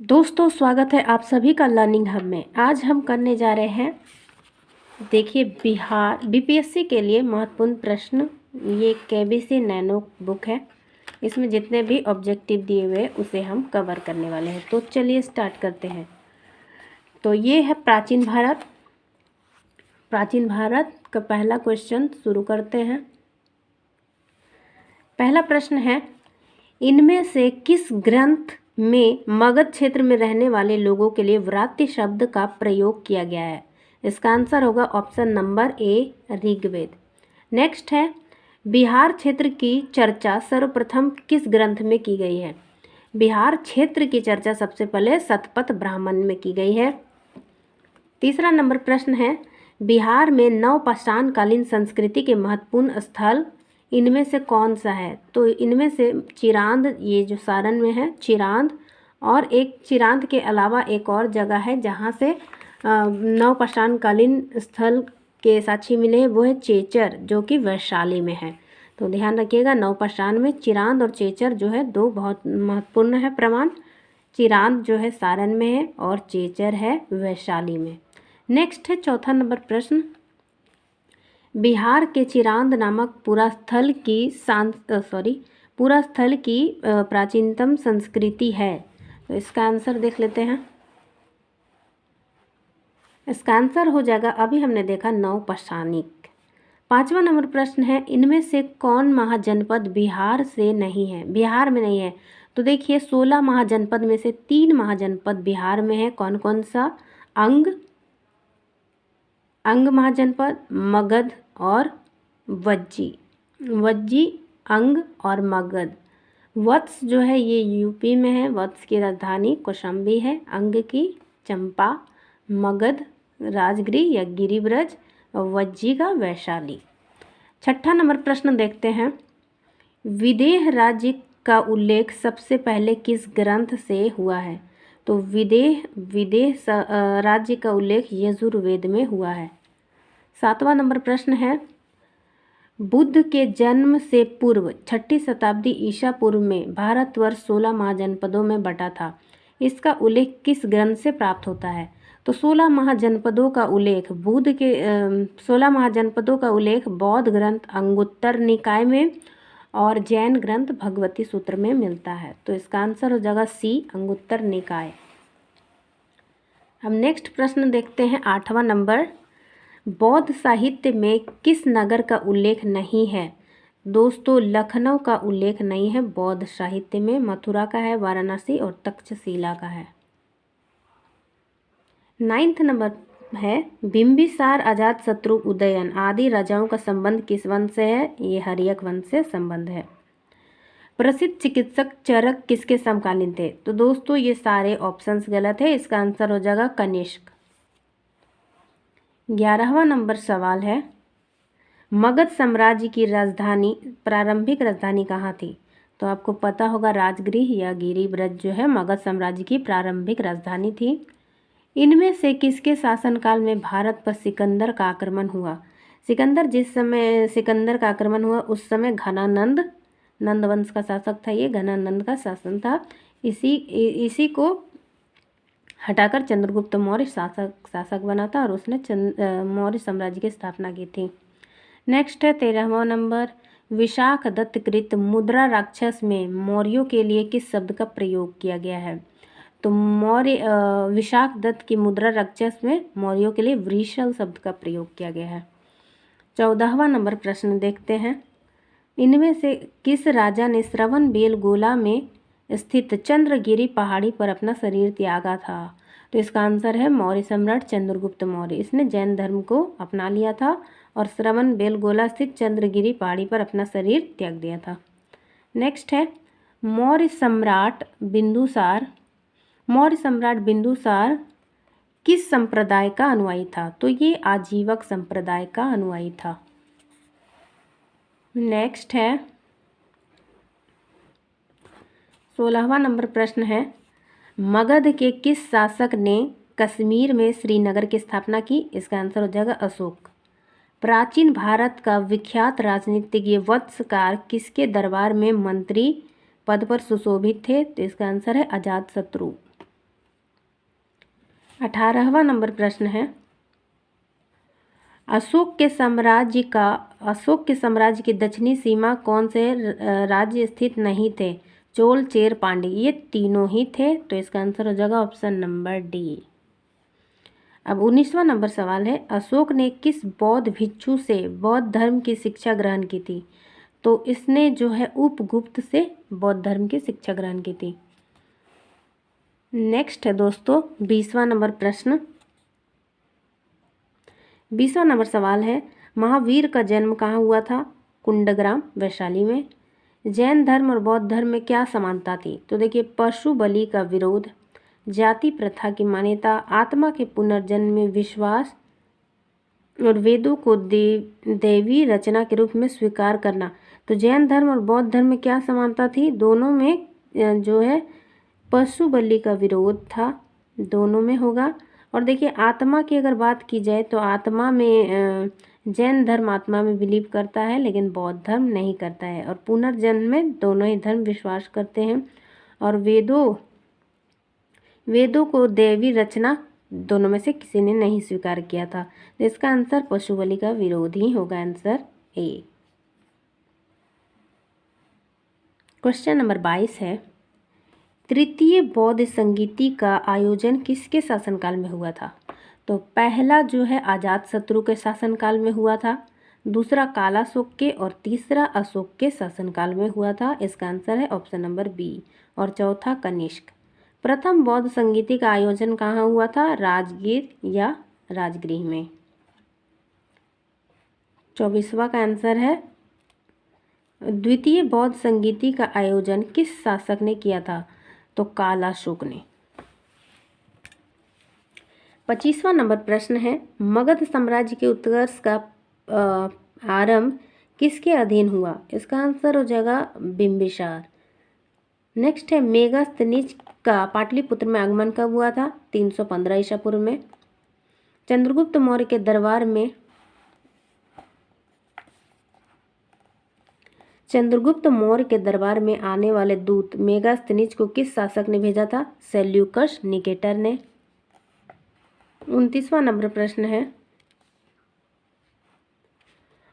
दोस्तों स्वागत है आप सभी का लर्निंग हब में। आज हम करने जा रहे हैं, देखिए, बिहार बीपीएससी के लिए महत्वपूर्ण प्रश्न। ये केबीसी नैनो बुक है, इसमें जितने भी ऑब्जेक्टिव दिए हुए उसे हम कवर करने वाले हैं। तो चलिए स्टार्ट करते हैं। तो ये है प्राचीन भारत। प्राचीन भारत का पहला क्वेश्चन शुरू करते हैं। पहला प्रश्न है, इनमें से किस ग्रंथ में मगध क्षेत्र में रहने वाले लोगों के लिए व्रात्य शब्द का प्रयोग किया गया है? इसका आंसर होगा option number A, Rigveda. Next है, बिहार क्षेत्र की चर्चा सर्वप्रथम किस ग्रंथ में की गई है? बिहार क्षेत्र की चर्चा सबसे पहले शतपथ ब्राह्मण में की गई है। तीसरा नंबर प्रश्न है, बिहार में नवपाषाणकालीन संस्कृति के महत्वपूर्ण स्थल इनमें से कौन सा है? तो इनमें से चिरांद, ये जो सारण में है चिरांद, और एक चिरांद के अलावा एक और जगह है जहाँ से नवपाषाणकालीन स्थल के साक्षी मिले हैं, वो है चेचर, जो कि वैशाली में है। तो ध्यान रखिएगा, नवपाषाण में चिरांद और चेचर जो है दो बहुत महत्वपूर्ण है प्रमाण। चिरांद जो है सारण में है और चेचर है वैशाली में। नेक्स्ट है चौथा नंबर प्रश्न, बिहार के चिरांद नामक पुरास्थल की प्राचीनतम संस्कृति है। तो इसका आंसर देख लेते हैं। इसका आंसर हो जाएगा, अभी हमने देखा, नवपाषाणिक। पांचवा नंबर प्रश्न है, इनमें से कौन महाजनपद बिहार से नहीं है, बिहार में नहीं है? तो देखिए, 16 महाजनपद में से 3 महाजनपद बिहार में है। कौन कौन सा? अंग महाजनपद, मगध और वज्जी, अंग और मगध। वत्स जो है ये यूपी में है, वत्स की राजधानी कौशाम्बी है, अंग की चंपा, मगध राजगृह या गिरिब्रज, और वज्जी का वैशाली। छठा नंबर प्रश्न देखते हैं, विदेह राज्य का उल्लेख सबसे पहले किस ग्रंथ से हुआ है? तो विदेह राज्य का उल्लेख यजुर्वेद में हुआ है। सातवां नंबर प्रश्न है, बुद्ध के जन्म से पूर्व 6ठी शताब्दी ईसा पूर्व में भारतवर्ष 16 महाजनपदों में बटा था। इसका उल्लेख किस ग्रंथ से प्राप्त होता है? तो 16 महाजनपदों का उल्लेख 16 महाजनपदों का उल्लेख बौद्ध ग्रंथ अंगुत्तर निकाय में और जैन ग्रंथ भगवती सूत्र में मिलता है। तो इसका आंसर हो जाएगा सी, अंगुत्तर निकाय। हम नेक्स्ट प्रश्न देखते हैं, 8वां नंबर, बौद्ध साहित्य में किस नगर का उल्लेख नहीं है? दोस्तों, लखनऊ का उल्लेख नहीं है बौद्ध साहित्य में, मथुरा का है, वाराणसी और तक्षशिला का है। 9वां नंबर है, बिंबिसार, अजातशत्रु, उदयन आदि राजाओं का संबंध किस वंश से है? ये हर्यक वंश से संबंध है। प्रसिद्ध चिकित्सक चरक किसके समकालीन थे? तो दोस्तों ये सारे ऑप्शंस गलत है, इसका आंसर हो जाएगा कनिष्क। 11वां नंबर सवाल है, मगध साम्राज्य की राजधानी, प्रारंभिक राजधानी कहाँ थी? तो आपको पता होगा, राजगृह या गिरिब्रज जो है मगध साम्राज्य की प्रारंभिक राजधानी थी। इनमें से किसके शासनकाल में भारत पर सिकंदर का आक्रमण हुआ? जिस समय सिकंदर का आक्रमण हुआ उस समय नंद वंश का शासक था, ये घनानंद का शासन था। इसी को हटाकर चंद्रगुप्त मौर्य शासक बना था और उसने मौर्य साम्राज्य की स्थापना की थी। नेक्स्ट है 13वां नंबर, विशाख दत्त कृत मुद्रा राक्षस में मौर्यों के लिए किस शब्द का प्रयोग किया गया है? तो विशाख दत्त की मुद्रा राक्षस में मौर्यों के लिए वृषल शब्द का प्रयोग किया गया है। 14वां नंबर प्रश्न देखते हैं, इनमें से किस राजा ने श्रवणबेलगोला में स्थित चंद्रगिरी पहाड़ी पर अपना शरीर त्यागा था? तो इसका आंसर है मौर्य सम्राट चंद्रगुप्त मौर्य। इसने जैन धर्म को अपना लिया था और श्रवणबेलगोला स्थित चंद्रगिरी पहाड़ी पर अपना शरीर त्याग दिया था। नेक्स्ट है, मौर्य सम्राट बिंदुसार किस संप्रदाय का अनुयायी था? तो ये आजीवक संप्रदाय का अनुयायी था। नेक्स्ट है 16वां नंबर प्रश्न है, मगध के किस शासक ने कश्मीर में श्रीनगर की स्थापना की? इसका आंसर हो जाएगा अशोक। प्राचीन भारत का विख्यात राजनीतिज्ञ वत्सकार किसके दरबार में मंत्री पद पर सुशोभित थे? तो इसका आंसर है अजातशत्रु। 18वां नंबर प्रश्न है, अशोक के साम्राज्य की दक्षिणी सीमा कौन से राज्य स्थित नहीं थे? चोल, चेर, पांड्य, ये तीनों ही थे। तो इसका आंसर हो जाएगा ऑप्शन नंबर डी। अब 19वां नंबर सवाल है, अशोक ने किस बौद्ध भिक्षु से बौद्ध धर्म की शिक्षा ग्रहण की थी? तो इसने जो है उपगुप्त से बौद्ध धर्म की शिक्षा ग्रहण की थी। नेक्स्ट है दोस्तों 20वां नंबर प्रश्न। 20वां नंबर सवाल है, महावीर का जन्म कहाँ हुआ था? कुंडग्राम, वैशाली में। जैन धर्म और बौद्ध धर्म में क्या समानता थी? तो देखिए, पशु बलि का विरोध, जाति प्रथा की मान्यता, आत्मा के पुनर्जन्म में विश्वास और वेदों को दैवी रचना के रूप में स्वीकार करना। तो जैन धर्म और बौद्ध धर्म में क्या समानता थी? दोनों में जो है पशु बलि का विरोध था, दोनों में होगा। और देखिए, आत्मा की अगर बात की जाए तो आत्मा में जैन धर्म आत्मा में बिलीव करता है, लेकिन बौद्ध धर्म नहीं करता है। और पुनर्जन्म में दोनों ही धर्म विश्वास करते हैं। और वेदों को दैवी रचना दोनों में से किसी ने नहीं स्वीकार किया था। तो इसका आंसर पशु बलि का विरोध ही होगा, आंसर ए। क्वेश्चन नंबर 22 है, तृतीय बौद्ध संगीति का आयोजन किसके शासनकाल में हुआ था? तो पहला जो है अजातशत्रु के शासनकाल में हुआ था, दूसरा कालाशोक के, और तीसरा अशोक के शासनकाल में हुआ था। इसका आंसर है ऑप्शन नंबर बी। और चौथा कनिष्क। प्रथम बौद्ध संगीति का आयोजन कहाँ हुआ था? राजगीर या राजगृह में। 24वां का आंसर है, द्वितीय बौद्ध संगीति का आयोजन किस शासक ने किया था? तो कालाशोक ने। 25वां नंबर प्रश्न है, मगध साम्राज्य के उत्कर्ष का आरंभ किसके अधीन हुआ? इसका आंसर हो जाएगा बिंबिसार। नेक्स्ट है, मेगास्थनीज का पाटलिपुत्र में आगमन कब हुआ था? 315 ईसा पूर्व में। चंद्रगुप्त मौर्य के दरबार में आने वाले दूत मेगास्थनीज को किस शासक ने भेजा था? सेल्यूकस निकेटर ने। 29वां नंबर प्रश्न है,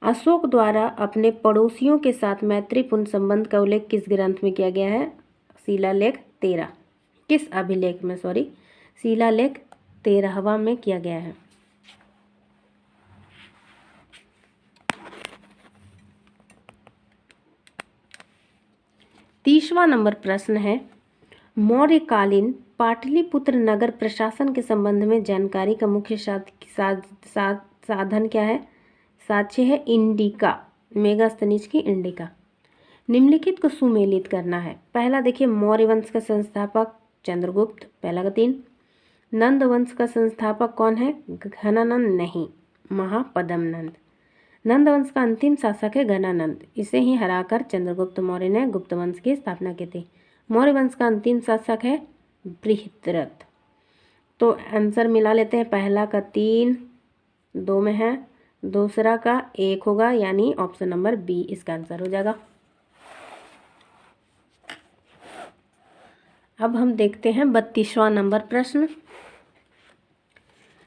अशोक द्वारा अपने पड़ोसियों के साथ मैत्रीपूर्ण संबंध का उल्लेख किस ग्रंथ में किया गया है? शिलालेख 13। किस अभिलेख में? शिलालेख 13वां में किया गया है। तीसवां नंबर प्रश्न है, मौर्यकालीन पाटलिपुत्र नगर प्रशासन के संबंध में जानकारी का मुख्य साधन क्या है? साक्ष्य है इंडिका, मेगास्थनीज की इंडिका। निम्नलिखित को सुमेलित करना है। पहला देखिए, मौर्य वंश का संस्थापक चंद्रगुप्त, पहला का 3। नंद वंश का संस्थापक कौन है? घनानंद नहीं, महापद्मनंद। नंद वंश का अंतिम शासक है घनानंद। इसे ही हराकर चंद्रगुप्त मौर्य ने गुप्त वंश की स्थापना की थी। मौर्य वंश का अंतिम शासक है बृहद्रथ। तो आंसर मिला लेते हैं, पहला का 3 2 में है, दूसरा का 1 होगा, यानी ऑप्शन नंबर बी इसका आंसर हो जाएगा। अब हम देखते हैं 32वां नंबर प्रश्न।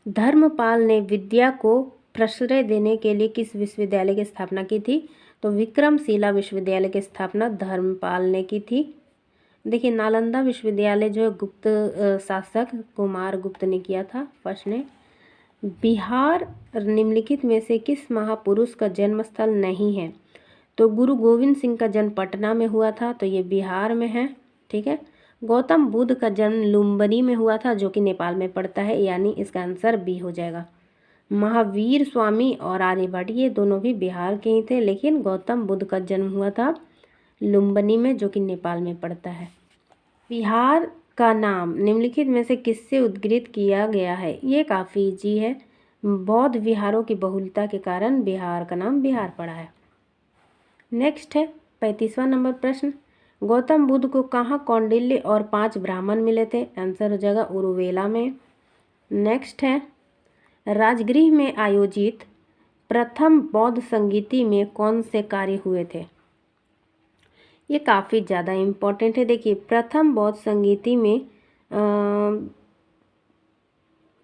धर्मपाल ने विद्या को प्रश्रय देने के लिए किस विश्वविद्यालय की स्थापना की थी? तो विक्रमशिला विश्वविद्यालय की स्थापना धर्मपाल ने की थी। देखिए, नालंदा विश्वविद्यालय जो है गुप्त शासक कुमार गुप्त ने किया था, फर्स्ट ने। बिहार निम्नलिखित में से किस महापुरुष का जन्म स्थल नहीं है? तो गुरु गोविंद सिंह का जन्म पटना में हुआ था, तो ये बिहार में है, ठीक है। गौतम बुद्ध का जन्म लुम्बिनी में हुआ था, जो कि नेपाल में पड़ता है, यानी इसका आंसर बी हो जाएगा। महावीर स्वामी और आर्यभट्ट ये दोनों भी बिहार के ही थे, लेकिन गौतम बुद्ध का जन्म हुआ था लुम्बिनी में, जो कि नेपाल में पड़ता है। बिहार का नाम निम्नलिखित में से किससे उद्गृत किया गया है? ये काफ़ी इजी है। बौद्ध विहारों की बहुलता के कारण बिहार का नाम बिहार पड़ा है। नेक्स्ट है 35वां नंबर प्रश्न, गौतम बुद्ध को कहाँ कौंडिल्य और 5 ब्राह्मण मिले थे? आंसर हो जाएगा उरुवेला में। नेक्स्ट है, राजगृह में आयोजित प्रथम बौद्ध संगीति में कौन से कार्य हुए थे? ये काफ़ी ज़्यादा इम्पोर्टेंट है। देखिए, प्रथम बौद्ध संगीति में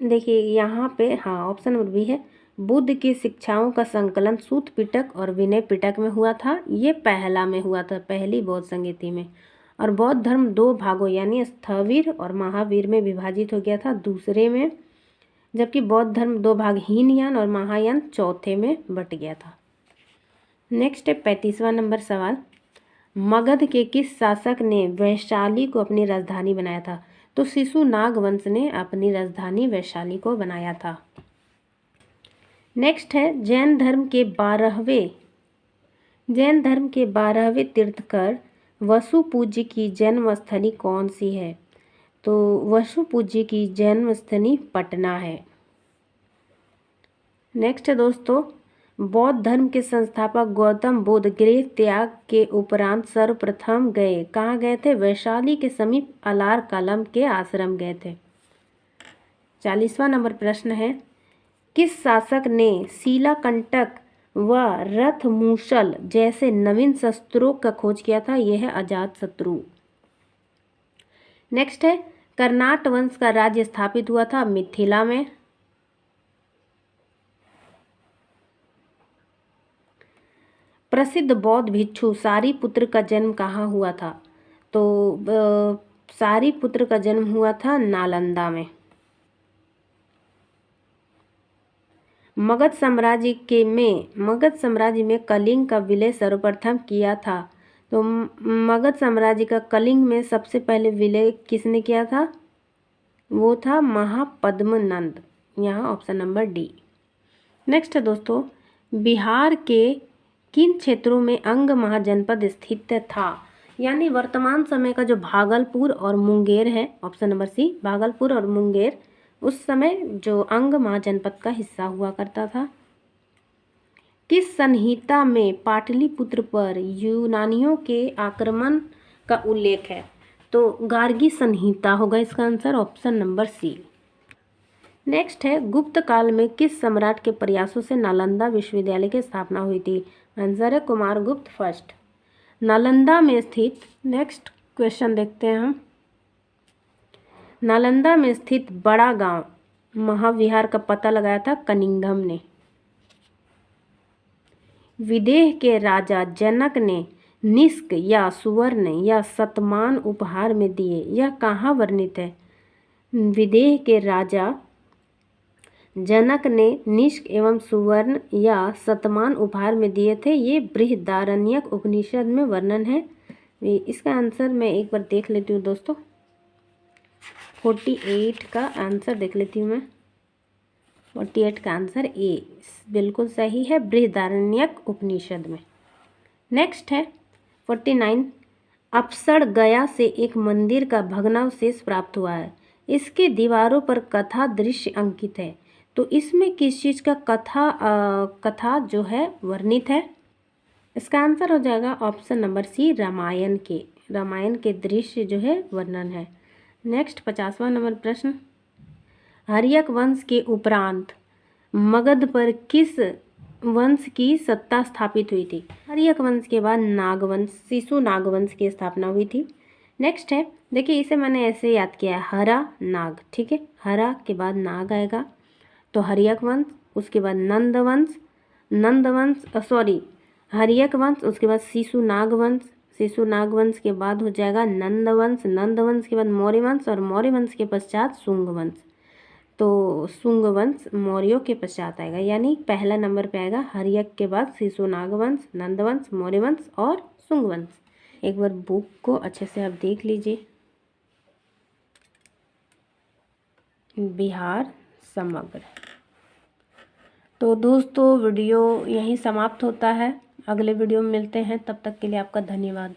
देखिए यहाँ पे हाँ ऑप्शन नंबर बी है, बुद्ध की शिक्षाओं का संकलन सूत पिटक और विनय पिटक में हुआ था। ये पहला में हुआ था, पहली बौद्ध संगीति में। और बौद्ध धर्म दो भागों यानी स्थविर और महावीर में विभाजित हो गया था दूसरे में, जबकि बौद्ध धर्म दो भाग हीनयान और महायान चौथे में बट गया था। नेक्स्ट है 35वां नंबर सवाल, मगध के किस शासक ने वैशाली को अपनी राजधानी बनाया था? तो शिशुनाग वंश ने अपनी राजधानी वैशाली को बनाया था। नेक्स्ट है जैन धर्म के 12वें तीर्थकर वसुपूज्य की जन्मस्थली कौन सी है? तो वसुपूज्य की जन्मस्थली पटना है। नेक्स्ट है दोस्तों, बौद्ध धर्म के संस्थापक गौतम बुद्ध गृह त्याग के उपरांत सर्वप्रथम गए कहाँ गए थे? वैशाली के समीप अलार कलम के आश्रम गए थे। 40वां नंबर प्रश्न है, किस शासक ने शिलाकंटक व रथमूसल जैसे नवीन शस्त्रों का खोज किया था? यह है अजातशत्रु। नेक्स्ट है, कर्नाट वंश का राज्य स्थापित हुआ था मिथिला में। प्रसिद्ध बौद्ध भिक्षु सारिपुत्र का जन्म कहाँ हुआ था? तो सारिपुत्र का जन्म हुआ था नालंदा में। मगध साम्राज्य में कलिंग का विलय सर्वप्रथम किया था। तो मगध साम्राज्य का कलिंग में सबसे पहले विलय किसने किया था? वो था महापद्मनंद। यहाँ ऑप्शन नंबर डी। नेक्स्ट है दोस्तों, बिहार के किन क्षेत्रों में अंग महाजनपद स्थित था? यानी वर्तमान समय का जो भागलपुर और मुंगेर है, ऑप्शन नंबर सी, भागलपुर और मुंगेर उस समय जो अंग महाजनपद का हिस्सा हुआ करता था। किस संहिता में पाटलिपुत्र पर यूनानियों के आक्रमण का उल्लेख है? तो गार्गी संहिता होगा इसका answer, option number C. Next है, गुप्त काल में किस सम्राट के प्रयासों से नालंदा विश्वविद्यालय की स्थापना हुई थी? आंसर है कुमारगुप्त फर्स्ट, नालंदा में स्थित। नेक्स्ट क्वेश्चन देखते हैं हम, नालंदा में स्थित बड़ा गांव महाविहार का पता लगाया था कनिंघम ने। विदेह के राजा जनक ने निष्क या सुवर्ण या शतमान उपहार में दिए, यह कहाँ वर्णित है? विदेह के राजा जनक ने निष्क एवं सुवर्ण या शतमान उपहार में दिए थे, ये बृहदारण्यक उपनिषद में वर्णन है। इसका आंसर मैं एक बार देख लेती हूँ दोस्तों, 48 का आंसर देख लेती हूँ मैं। 48 का आंसर ए बिल्कुल सही है, बृहदारण्यक उपनिषद में। नेक्स्ट है 49, अपसड़ गया से एक मंदिर का भग्नावशेष प्राप्त हुआ है, इसके दीवारों पर कथा दृश्य अंकित है, तो इसमें किस चीज़ का कथा जो है वर्णित है? इसका आंसर हो जाएगा ऑप्शन नंबर सी, रामायण के दृश्य जो है वर्णन है। नेक्स्ट 50वां नंबर प्रश्न, हर्यक वंश के उपरांत मगध पर किस वंश की सत्ता स्थापित हुई थी? हर्यक वंश के बाद नागवंश, शिशु नागवंश की स्थापना हुई थी। नेक्स्ट है, देखिए इसे मैंने ऐसे याद किया है, हरा नाग, ठीक है, हरा के बाद नाग आएगा तो हर्यक वंश, उसके बाद हर्यक वंश, उसके बाद शिशु नागवंश के बाद हो जाएगा नंदवंश के बाद मौर्य वंश और मौर्य वंश के पश्चात शुंग वंश। तो शुंग वंश मौर्यों के पश्चात आएगा, यानी पहला नंबर पे आएगा हर्यक के बाद शिशु नागवंश, नंदवंश, मौर्य वंश और शुंग वंश। एक बार बुक को अच्छे से आप देख लीजिए। बिहार समग्र। तो दोस्तों वीडियो यहीं समाप्त होता है, अगले वीडियो में मिलते हैं, तब तक के लिए आपका धन्यवाद।